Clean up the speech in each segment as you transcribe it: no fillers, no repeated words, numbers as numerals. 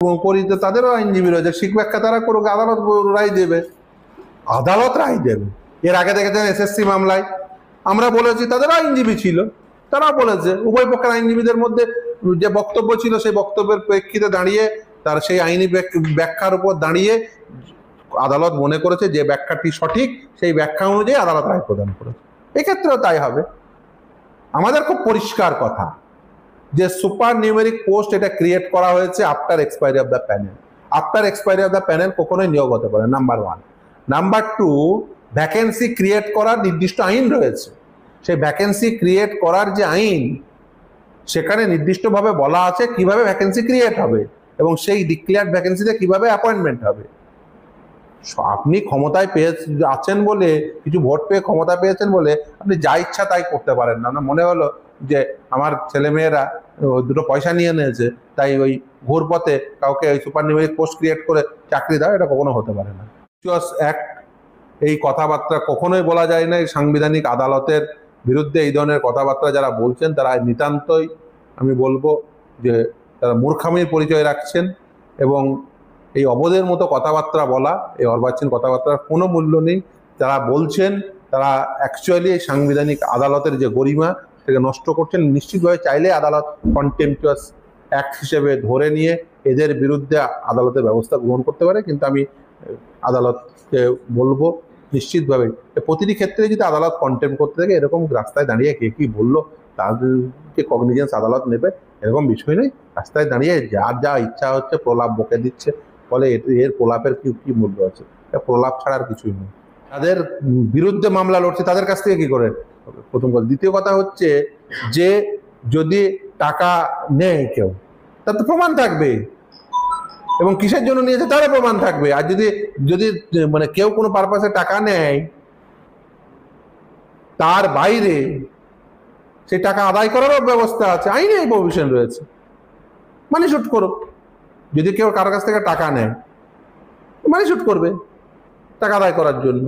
করিতে তাদেরও আইনজীবী রয়েছে, শিখ ব্যাখ্যা তারা করুক, আদালত রায় দেবে, আদালত রায় দেবে। এর আগে দেখেছেন এসএসসি মামলায় আমরা বলেছি, তাদের আইনজীবী ছিল, তারা বলেছে, উভয় পক্ষের আইনজীবীদের মধ্যে যে বক্তব্য ছিল সেই বক্তব্যের প্রেক্ষিতে দাঁড়িয়ে তার সেই আইনি ব্যাখ্যার উপর দাঁড়িয়ে আদালত মনে করেছে যে ব্যাখ্যাটি সঠিক, সেই ব্যাখ্যা অনুযায়ী আদালত রায় প্রদান করেছে। এক্ষেত্রেও তাই হবে। আমাদের খুব পরিষ্কার কথা যে সুপার নিউমেরিক পোস্ট এটা ক্রিয়েট করা হয়েছে after expiry of the panel. After expiry of the panel কখনোই নিয়োগ হতে পারে, নাম্বার 1। নাম্বার 2, ভ্যাকেন্সি ক্রিয়েট করার নির্দিষ্ট আইন রয়েছে। সেই ভ্যাকেন্সি ক্রিয়েট করার যে আইন, সেখানে নির্দিষ্টভাবে বলা আছে কিভাবে ভ্যাকেন্সি ক্রিয়েট হবে এবং সেই ডিক্লেয়ার্ড ভ্যাকেন্সিতে কিভাবে অ্যাপয়েন্টমেন্ট হবে। আপনি ক্ষমতায় আছেন বলে, কিছু ভোট পেয়ে ক্ষমতা পেয়েছেন বলে আপনি যা ইচ্ছা তাই করতে পারেন না। আপনার মনে হলো যে আমার ছেলেমেয়েরা দুটো পয়সা নিয়ে নিয়েছে, তাই ওই ঘুর পথে কাউকে ওই সুপার নিউমেরিক পোস্ট ক্রিয়েট করে চাকরি দাও, এটা কখনো হতে পারে না। অ্যাক্ট, এই কথাবার্তা কখনোই বলা যায় না। এই সাংবিধানিক আদালতের বিরুদ্ধে এই ধরনের কথাবার্তা যারা বলছেন তারা নিতান্তই, আমি বলবো যে তারা মূর্খামির পরিচয় রাখছেন, এবং এই অবধের মতো কথাবার্তা বলা, এই অর্বাচীন কথাবার্তার কোনো মূল্য নেই। যারা বলছেন তারা অ্যাকচুয়ালি এই সাংবিধানিক আদালতের যে গরিমা সেটাকে নষ্ট করছেন। নিশ্চিতভাবে চাইলে আদালত কন্টেম্পচুয়াস অ্যাক্ট হিসেবে ধরে নিয়ে এদের বিরুদ্ধে আদালতের ব্যবস্থা গ্রহণ করতে পারে, কিন্তু আমি আদালতকে বলবো নিশ্চিতভাবে প্রতিটি ক্ষেত্রে যদি আদালত কন্টেম্প করতে থাকে, এরকম রাস্তায় দাঁড়িয়ে কে কি বললো তাদেরকে কগনিজেন্স আদালত নেবে, এরকম বিষয় নেই। রাস্তায় দাঁড়িয়ে যার যা ইচ্ছা হচ্ছে প্রলাপ বকে দিচ্ছে, ফলে এর প্রলাপের কি মূল্য আছে? প্রলাপ ছাড়া আর কিছুই নেই। তাদের বিরুদ্ধে মামলা লড়ছে, তাদের কাছ থেকে কি করে? প্রথম কথা। দ্বিতীয় কথা হচ্ছে যে যদি টাকা নেয় কেউ, তার তো প্রমাণ থাকবে, এবং কিসের জন্য নিয়েছে তারও প্রমাণ থাকবে। আর যদি মানে কেউ কোনো পারপাসে টাকা নেয়, তার বাইরে সেই টাকা আদায় করারও ব্যবস্থা আছে, আইনে এই প্রভিশন রয়েছে, মানি শুট করুক। যদি কেউ কারো কাছ থেকে টাকা নেয়, মানি শুট করবে টাকা আদায় করার জন্য।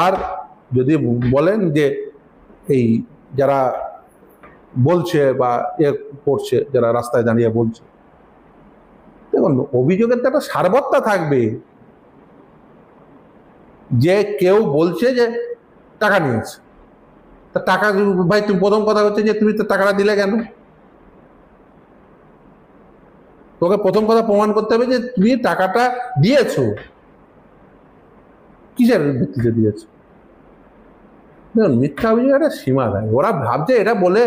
আর যদি বলেন যে এই যারা বলছে বা করছে, যারা রাস্তায় দাঁড়িয়ে বলছে, দেখুন অভিযোগের তো একটা সারবত্তা থাকবে, যে কেউ বলছে যে টাকা নিয়েছে, তা টাকা ভাই, তুমি প্রথম কথা হচ্ছে যে তুমি তো টাকাটা দিলে কেন? তোকে প্রথম কথা প্রমাণ করতে হবে যে তুমি টাকাটা দিয়েছো, কিসের ভিত্তিতে দিয়েছো। দেখুন মিথ্যা অভিযোগ একটা সীমা থাকে। ওরা ভাবছে এটা বলে,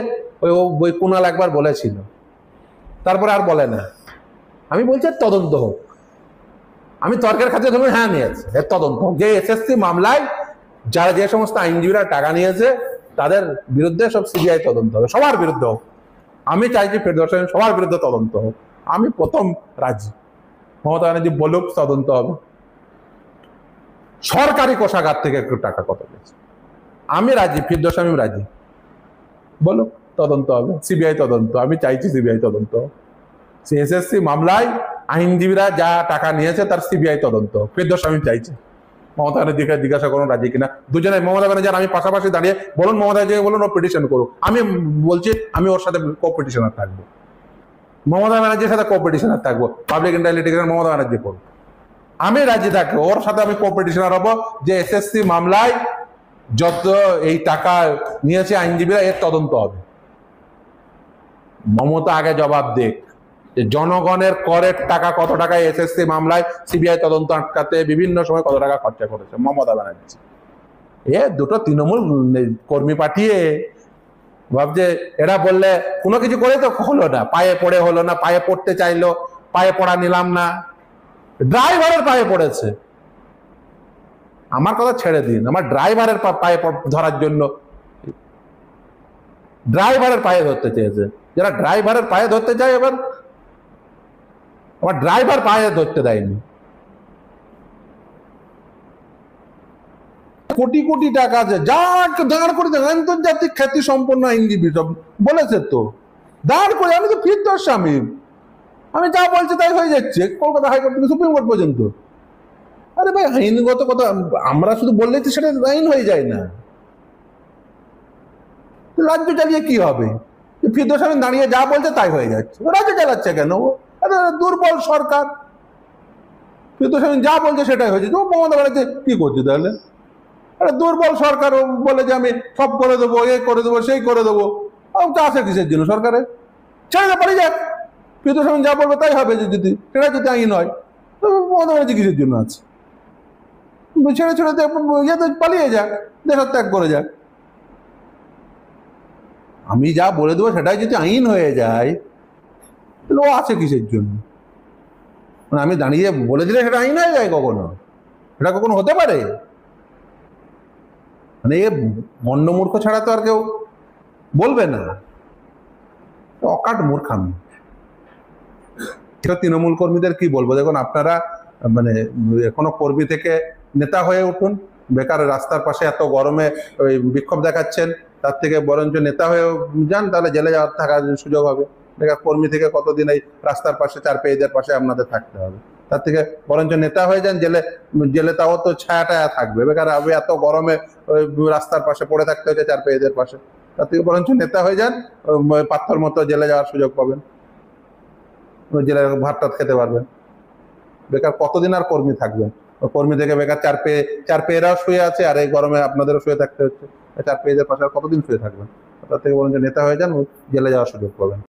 ওই কুণাল একবার বলেছিল, তারপরে আর বলে না। আমি বলছি তদন্ত হোক। আমি তর্কের খাতে ধরুন হ্যাঁ নিয়েছে, এর তদন্ত হোক। যে এসএসসি মামলায় যারা যে সমস্ত আইনজীবীরা টাকা নিয়েছে তাদের বিরুদ্ধে সব সিবিআই তদন্ত হবে, সবার বিরুদ্ধে হোক। আমি চাইছি ফেডারেশন সবার বিরুদ্ধে তদন্ত হোক। আমি প্রথম রাজি, মমতা ব্যানার্জি বলুক তদন্ত হবে, সরকারি কোষাগার থেকে একটু টাকা কত গেছে। আমি রাজি, ফিরদৌস আমি রাজি, বলুক তদন্ত হবে, সিবিআই তদন্ত। আমি চাইছি সিবিআই তদন্ত। এসএসসি মামলায় আইনজীবীরা যা টাকা নিয়েছে তার সিবিআই তদন্ত, ফিরদৌস আমি চাইছি। মমতা ব্যানার্জিকে জিজ্ঞাসা করুন রাজি কিনা। দুজনে মমতা ব্যানার্জি আর আমি পাশাপাশি দাঁড়িয়ে বলুন, মমতা ব্যানার্জিকে বলুন ও পিটিশন করুক। আমি বলছি আমি ওর সাথে কো-পিটিশনার থাকবো, মমতা ব্যানার্জির সাথে কো-পিটিশনার থাকবো। পাবলিক ইন্টারলিটিগেশন মমতা ব্যানার্জি করুক, আমি রাজি থাকবো, ওর সাথে আমি কো-পিটিশনার হবো যে এসএসসি মামলায় যত এই টাকা নিয়েছে আইনজীবীরা এর তদন্ত হবে। মমতা আগে জবাব দেখ যে জনগণের করের টাকা কত টাকা এসএসসি মামলায় সিবিআই তদন্ত আটকাতে বিভিন্ন সময় কত টাকা খরচা করেছে মমতা ব্যানার্জি। দুটো তৃণমূল কর্মী পাঠিয়ে ভাবছে এরা বললে কোনো কিছু করে তো হলো না, পায়ে পড়ে হলো না, পায়ে পড়তে চাইলো, পায়ে পড়া নিলাম না, ড্রাইভারের পায়ে পড়েছে। আমার কথা ছেড়ে দিন, আমার ড্রাইভারের পায়ে ধরার জন্য ড্রাইভারের পায়ে ধরতে চেয়েছে। যারা ড্রাইভারের পায়ে ধরতে চায়, এবার আমার ড্রাইভার পায়ে ধরতে দেয়নি। কোটি কোটি টাকা আছে, দাঁড় করে আন্তর্জাতিক খ্যাতি সম্পন্ন আইনজীবী সব বলেছে তো, দাঁড় করে। আমি তো ফিরদৌস স্বামী, আমি যা বলছি তাই হয়ে যাচ্ছে, কলকাতা হাইকোর্ট থেকে সুপ্রিম কোর্ট পর্যন্ত। আরে ভাই আইনগত কথা আমরা শুধু বললেই তো সেটা আইন হয়ে যায় না। রাজ্য চালিয়ে কি হবে? ফিরদৌস আমিন দাঁড়িয়ে যা বলছে তাই হয়ে যাচ্ছে, রাজ্য চালাচ্ছে কেন? দুর্বল সরকার, ফিরদৌস আমিন যা বলছে সেটাই হয়েছে। তো মমতা ব্যানার্জি কি করছে তাহলে? দুর্বল সরকার বলে যে আমি সব করে দেবো, এ করে দেবো, সেই করে দেবো। তা আছে কিসের জন্য সরকারে? ছেড়ে দে, পালিয়ে যাক, ফিরদৌস আমিন যা বলবে তাই হবে। যদি সেটা যদি আইন হয়, তো মমতা ব্যানার্জি কিসের জন্য আছে? ছেড়ে ছেড়ে ইয়েতে পালিয়ে যাক, দেশত্যাগ করে যাক। আমি যা বলে দেবো সেটাই যদি আইন হয়ে যায়, তাহলে ও আছে কিসের জন্য? মানে আমি দাঁড়িয়ে বলে দিলে সেটা আইন হয়ে যায় কখনো? সেটা কখনো হতে পারে? মানে এ মন্ডমূর্খ ছাড়া তো আর কেউ বলবে না। অকাট মূর্খামি। তৃণমূল কর্মীদের কি বলবো, দেখুন আপনারা মানে কোনো কর্মী থেকে নেতা হয়ে উঠুন। বেকার রাস্তার পাশে এত গরমে ওই বিক্ষোভ দেখাচ্ছেন, তার থেকে বরঞ্চ নেতা হয়ে যান, তাহলে জেলে যাওয়ার থাকার সুযোগ হবে। বেকার কর্মী থেকে কতদিন এই রাস্তার পাশে চার পেয়েদের পাশে আপনাদের থাকতে হবে? তার থেকে বরঞ্চ নেতা হয়ে যান, জেলে জেলে তাও তো ছায়া টায়া থাকবে। বেকার আমি এত গরমে ওই রাস্তার পাশে পড়ে থাকতে হচ্ছে চার পেয়েদের পাশে, তার থেকে বরঞ্চ নেতা হয়ে যান, পাথর মতো জেলে যাওয়ার সুযোগ পাবেন, জেলে ভাত টাত খেতে পারবেন। বেকার কতদিন আর কর্মী থাকবেন? কর্মী থেকে বেকার চার পেয়েরাও শুয়ে আছে, আর এই গরমে আপনাদেরও শুয়ে থাকতে হচ্ছে। চার পেয়েদের পাশে আর কতদিন শুয়ে থাকবেন? তার থেকে বরঞ্চ নেতা হয়ে যান, জেলে যাওয়ার সুযোগ পাবেন।